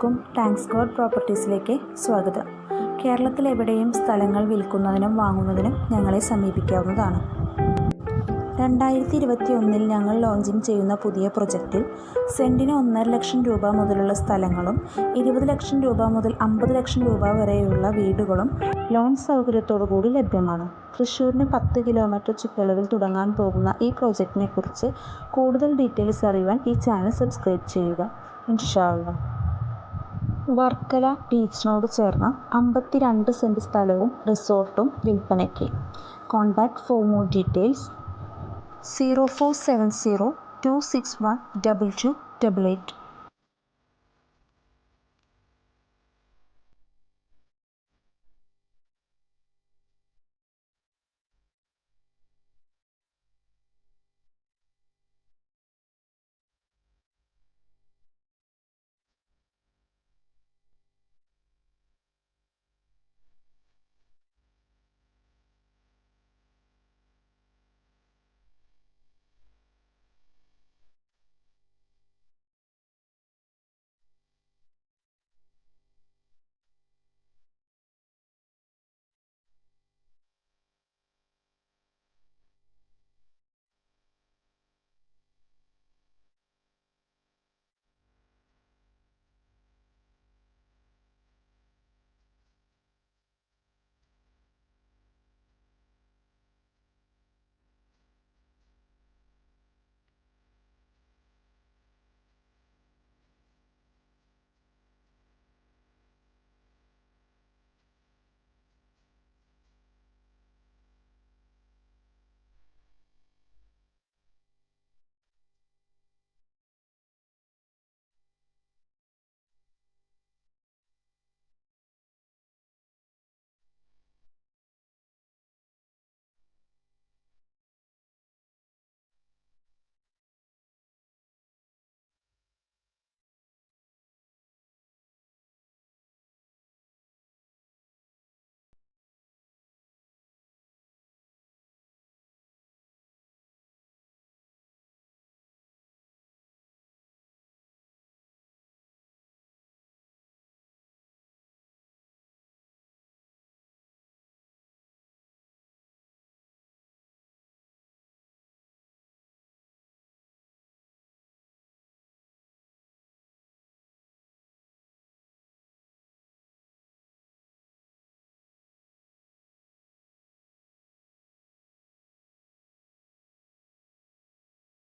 എല്ലാവർക്കും thanks God പ്രോപ്പർട്ടീസിലേക്ക് സ്വാഗതം. കേരളത്തിലെവിടെയും സ്ഥലങ്ങൾ വിൽക്കുന്നതിനും വാങ്ങുന്നതിനും ഞങ്ങളെ സമീപിക്കാവുന്നതാണ്. 2021 ഞങ്ങൾ ലോഞ്ചിങ് ചെയ്യുന്ന പുതിയ പ്രൊജക്റ്റിൽ സെൻറ്റിന് 1.5 ലക്ഷം രൂപ മുതലുള്ള സ്ഥലങ്ങളും 20 ലക്ഷം രൂപ മുതൽ 50 ലക്ഷം രൂപ വരെയുള്ള വീടുകളും ലോൺ സൗകര്യത്തോടു കൂടി ലഭ്യമാണ്. തൃശ്ശൂരിന് 10 കിലോമീറ്റർ ചുറ്റളവിൽ തുടങ്ങാൻ പോകുന്ന ഈ പ്രോജക്റ്റിനെ കുറിച്ച് കൂടുതൽ ഡീറ്റെയിൽസ് അറിയുവാൻ ഈ ചാനൽ സബ്സ്ക്രൈബ് ചെയ്യുക. ഇൻഷാ അല്ലാഹ്. വർക്കല ബീച്ചിനോട് ചേർന്ന 52 സെൻറ് സ്ഥലവും റിസോർട്ടും വിൽപ്പനയ്ക്ക്. Contact for more details 0470 261 2288.